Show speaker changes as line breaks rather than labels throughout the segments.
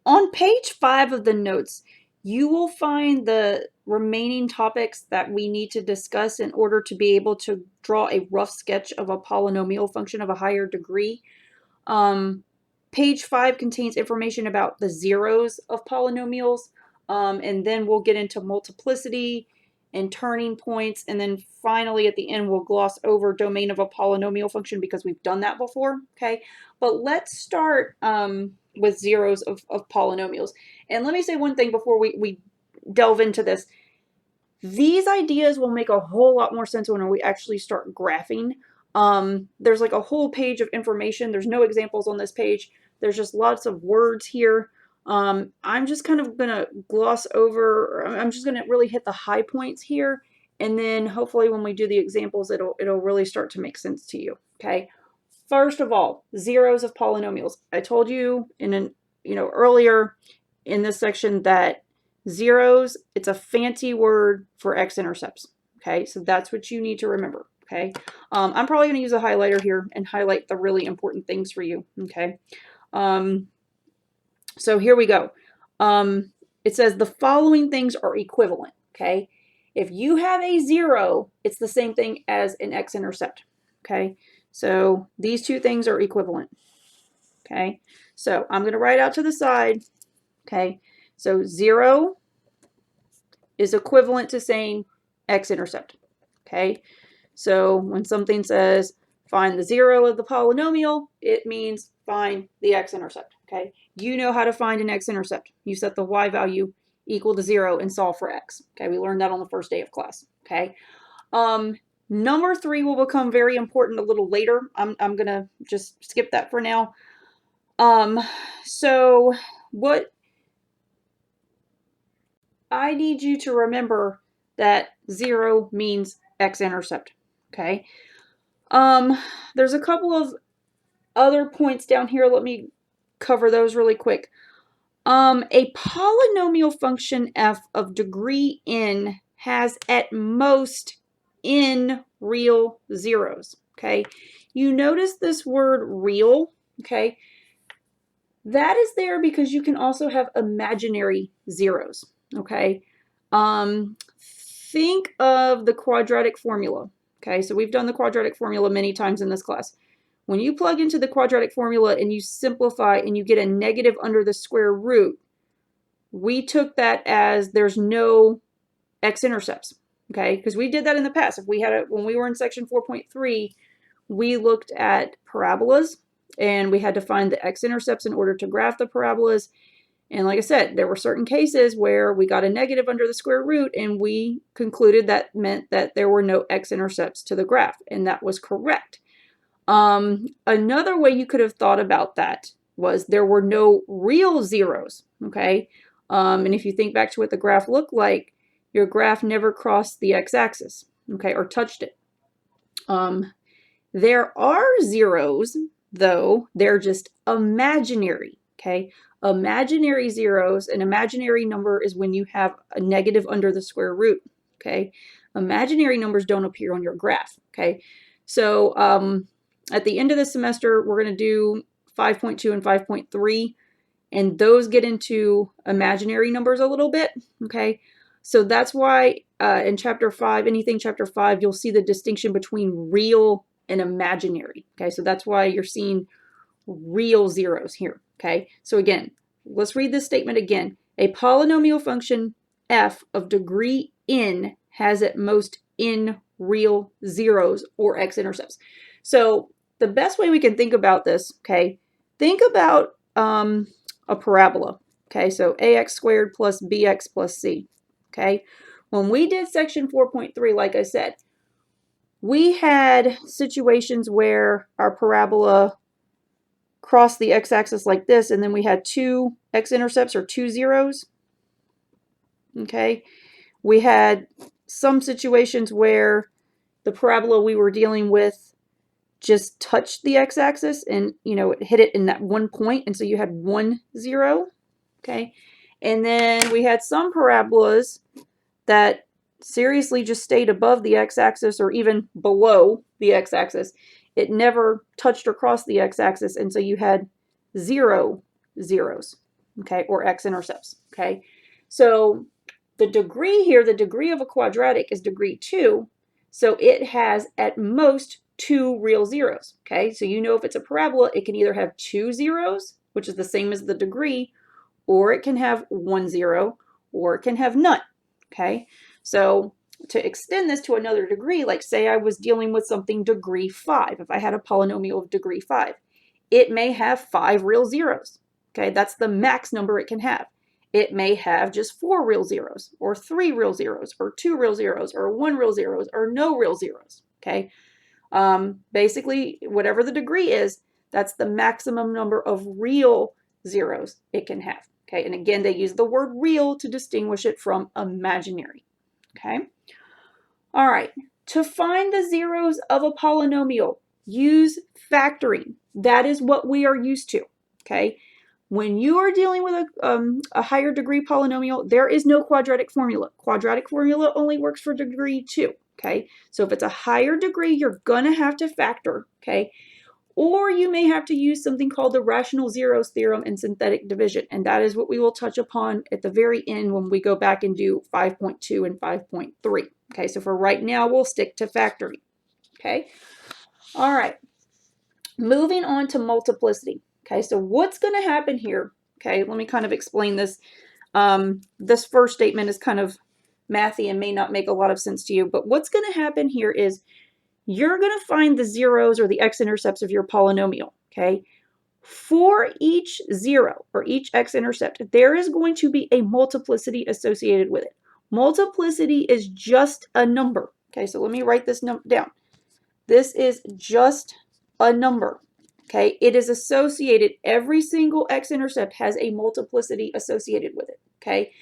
On page 5 of the notes, you will find the remaining topics that we need to discuss in order to be able to draw a rough sketch of a polynomial function of a higher degree. Page 5 contains information about the zeros of polynomials, and then we'll get into multiplicity and turning points, and then finally at the end we'll gloss over domain of a polynomial function because we've done that before, okay? But let's start with zeros of polynomials. And let me say one thing before we delve into this. These ideas will make a whole lot more sense when we actually start graphing. There's like a whole page of information. There's no examples on this page. There's just lots of words here. I'm just kind of going to gloss over, I'm just going to really hit the high points here. And then hopefully when we do the examples, it'll really start to make sense to you. Okay. First of all, zeros of polynomials. I told you earlier in this section that zeros, it's a fancy word for x-intercepts. Okay. So that's what you need to remember. Okay. I'm probably going to use a highlighter here and highlight the really important things for you. Okay. So here we go. It says the following things are equivalent, okay? If you have a 0, it's the same thing as an x-intercept, okay? So these two things are equivalent, okay? So I'm going to write out to the side, okay? So 0 is equivalent to saying x-intercept, okay? So when something says find the 0 of the polynomial, it means find the x-intercept, okay? You know how to find an x-intercept. You set the y value equal to 0 and solve for x, okay? We learned that on the first day of class, okay? Number 3 will become very important a little later. I'm going to just skip that for now. So what I need you to remember that 0 means x-intercept, okay? There's a couple of other points down here. Let me cover those really quick. A polynomial function f of degree n has at most n real zeros, okay? You notice this word real, okay? That is there because you can also have imaginary zeros, okay? Think of the quadratic formula, okay? So we've done the quadratic formula many times in this class. When you plug into the quadratic formula and you simplify and you get a negative under the square root, we took that as there's no x-intercepts, okay? Because we did that in the past. If we had when we were in section 4.3, we looked at parabolas and we had to find the x-intercepts in order to graph the parabolas. And like I said, there were certain cases where we got a negative under the square root and we concluded that meant that there were no x-intercepts to the graph, and that was correct. Another way you could have thought about that was there were no real zeros, okay? And if you think back to what the graph looked like, your graph never crossed the x-axis, okay, or touched it. There are zeros, though, they're just imaginary, okay? Imaginary zeros, an imaginary number is when you have a negative under the square root, okay? Imaginary numbers don't appear on your graph, okay? So, at the end of the semester, we're going to do 5.2 and 5.3, and those get into imaginary numbers a little bit, okay? So that's why in chapter 5, anything chapter 5, you'll see the distinction between real and imaginary, okay? So that's why you're seeing real zeros here, okay? So again, let's read this statement again. A polynomial function f of degree n has at most n real zeros or x-intercepts. So the best way we can think about this, okay, think about a parabola, okay, so ax squared plus bx plus c, okay? When we did section 4.3, like I said, we had situations where our parabola crossed the x-axis like this, and then we had two x-intercepts or two zeros, okay? We had some situations where the parabola we were dealing with just touched the x-axis and, it hit it in that one point, and so you had 1, 0, okay? And then we had some parabolas that seriously just stayed above the x-axis or even below the x-axis. It never touched or crossed the x-axis, and so you had 0 zeros, okay, or x-intercepts, okay? So the degree here, the degree of a quadratic is degree 2, so it has at most 2 real zeros, okay? So you know if it's a parabola, it can either have 2 zeros, which is the same as the degree, or it can have 1 0, or it can have none, okay? So to extend this to another degree, like say I was dealing with something degree 5, if I had a polynomial of degree 5, it may have 5 real zeros, okay? That's the max number it can have. It may have just 4 real zeros, or 3 real zeros, or 2 real zeros, or 1 real zeros, or no real zeros, okay? Basically, whatever the degree is, that's the maximum number of real zeros it can have, okay? And again, they use the word real to distinguish it from imaginary, okay? All right, to find the zeros of a polynomial, use factoring. That is what we are used to, okay? When you are dealing with a higher degree polynomial, there is no quadratic formula. Quadratic formula only works for degree 2, okay? So if it's a higher degree, you're gonna have to factor, okay? Or you may have to use something called the rational zeros theorem in synthetic division, and that is what we will touch upon at the very end when we go back and do 5.2 and 5.3. Okay, so for right now, we'll stick to factoring. Okay, all right. Moving on to multiplicity. Okay, so what's going to happen here? Okay, let me kind of explain this. This first statement is kind of mathy and may not make a lot of sense to you, but what's going to happen here is you're going to find the zeros or the x-intercepts of your polynomial, okay? For each zero or each x-intercept, there is going to be a multiplicity associated with it. Multiplicity is just a number, okay? So let me write this down. This is just a number, okay? It is associated, every single x-intercept has a multiplicity associated with it, okay?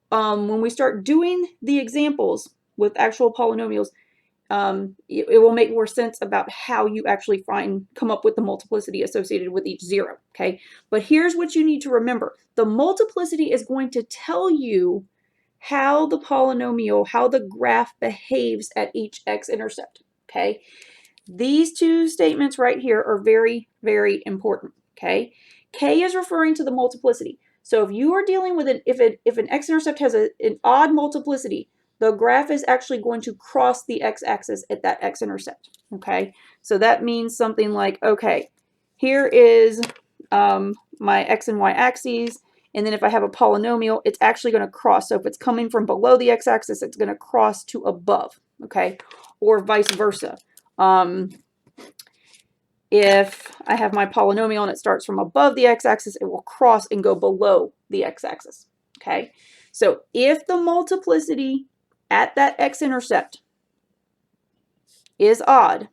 When we start doing the examples with actual polynomials, it will make more sense about how you actually come up with the multiplicity associated with each zero, okay? But here's what you need to remember. The multiplicity is going to tell you how the polynomial, how the graph behaves at each x-intercept, okay? These two statements right here are very, very important, okay? K is referring to the multiplicity. So if you are dealing with if an x-intercept has an odd multiplicity, the graph is actually going to cross the x-axis at that x-intercept, okay? So that means something like, okay, here is my x and y axes, and then if I have a polynomial, it's actually going to cross. So if it's coming from below the x-axis, it's going to cross to above, okay? Or vice versa. If I have my polynomial and it starts from above the x-axis, it will cross and go below the x-axis, okay? So if the multiplicity at that x-intercept is odd,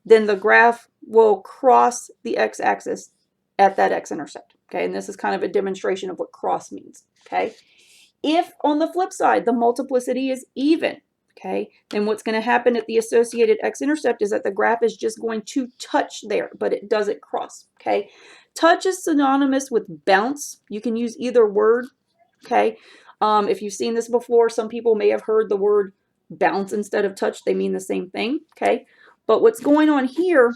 then the graph will cross the x-axis at that x-intercept, okay? And this is kind of a demonstration of what cross means, okay? If, on the flip side, the multiplicity is even, okay, then what's going to happen at the associated x-intercept is that the graph is just going to touch there, but it doesn't cross, okay? Touch is synonymous with bounce. You can use either word, okay? If you've seen this before, some people may have heard the word bounce instead of touch. They mean the same thing, okay? But what's going on here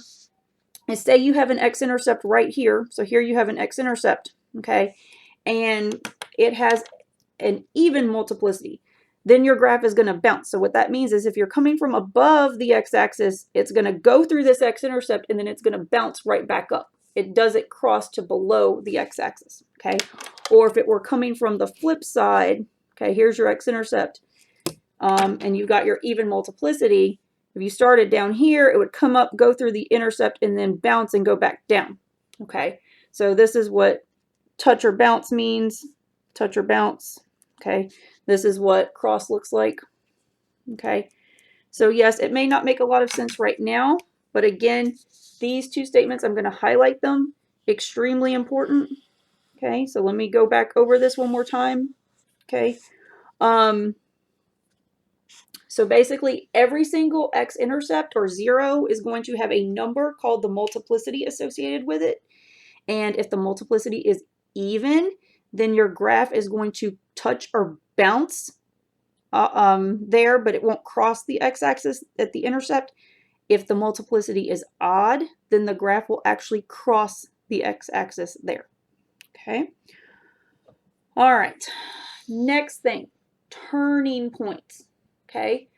is, say you have an x-intercept right here. So here you have an x-intercept, okay? And it has an even multiplicity. Then your graph is going to bounce. So what that means is if you're coming from above the x-axis, it's going to go through this x-intercept and then it's going to bounce right back up. It doesn't cross to below the x-axis, okay? Or if it were coming from the flip side, okay, here's your x-intercept, and you got your even multiplicity. If you started down here, it would come up, go through the intercept, and then bounce and go back down, okay? So this is what touch or bounce means, touch or bounce, okay? This is what cross looks like, okay? So yes, it may not make a lot of sense right now, but again, these two statements, I'm going to highlight them, extremely important, okay? So let me go back over this one more time, okay? So basically, every single x-intercept or zero is going to have a number called the multiplicity associated with it. And if the multiplicity is even, then your graph is going to touch or bounce there, but it won't cross the x-axis at the intercept. If the multiplicity is odd, then the graph will actually cross the x-axis there. Okay. All right, next thing, turning points, okay?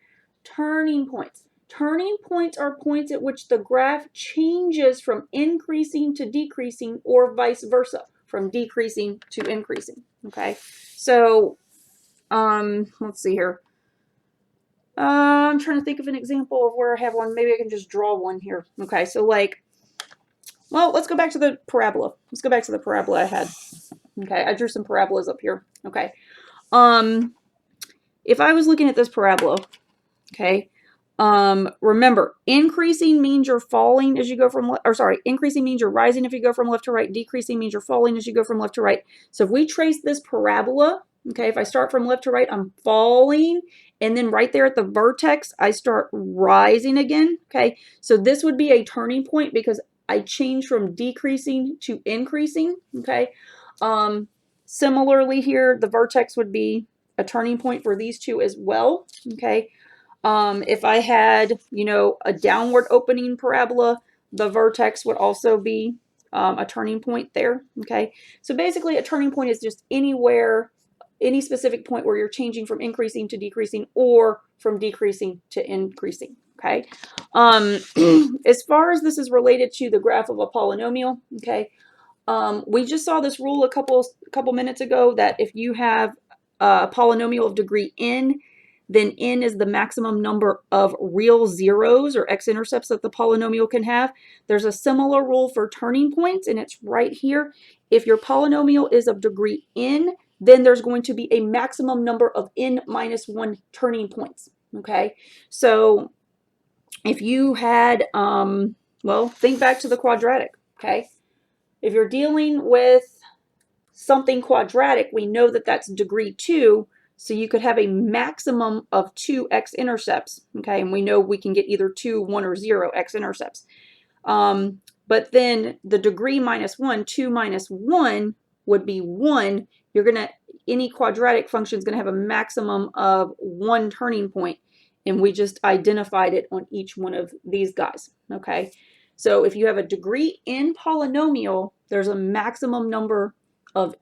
Turning points. Turning points are points at which the graph changes from increasing to decreasing or vice versa, from decreasing to increasing, okay? So, let's see here. I'm trying to think of an example of where I have one. Maybe I can just draw one here. Okay, so like, well, let's go back to the parabola. Let's go back to the parabola I had. Okay, I drew some parabolas up here. Okay. If I was looking at this parabola, okay, remember, increasing means you're falling as you go from, increasing means you're rising if you go from left to right. Decreasing means you're falling as you go from left to right. So if we trace this parabola, okay, if I start from left to right, I'm falling, and then right there at the vertex, I start rising again, okay? So this would be a turning point because I change from decreasing to increasing, okay? Similarly here, the vertex would be a turning point for these two as well, okay? If I had, you know, a downward opening parabola, the vertex would also be a turning point there, okay? So basically a turning point is just anywhere, any specific point where you're changing from increasing to decreasing or from decreasing to increasing, okay? As far as this is related to the graph of a polynomial, okay, we just saw this rule a couple minutes ago that if you have a polynomial of degree n, then n is the maximum number of real zeros or x-intercepts that the polynomial can have. There's a similar rule for turning points, and it's right here. If your polynomial is of degree n, then there's going to be a maximum number of n minus 1 turning points, okay? So if you had, well, think back to the quadratic, okay? If you're dealing with something quadratic, we know that that's degree 2, so you could have a maximum of 2 x-intercepts, okay? And we know we can get either 2, 1, or 0 x-intercepts. But then the degree minus 1, 2 minus 1 would be 1. Any quadratic function is going to have a maximum of 1 turning point, and we just identified it on each one of these guys, okay? So if you have a degree n polynomial, there's a maximum number of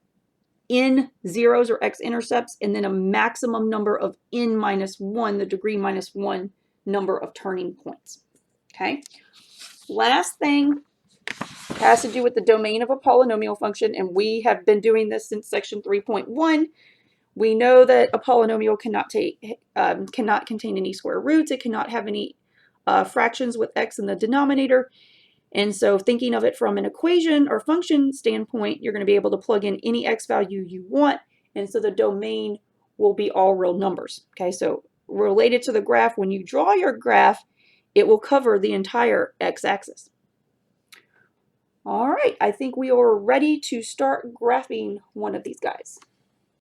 n zeros or x-intercepts, and then a maximum number of n minus 1, the degree minus 1 number of turning points, okay? Last thing has to do with the domain of a polynomial function, and we have been doing this since section 3.1. We know that a polynomial cannot contain any square roots. It cannot have any fractions with x in the denominator. And so thinking of it from an equation or function standpoint, you're going to be able to plug in any x value you want. And so the domain will be all real numbers. Okay, so related to the graph, when you draw your graph, it will cover the entire x-axis. All right, I think we are ready to start graphing one of these guys.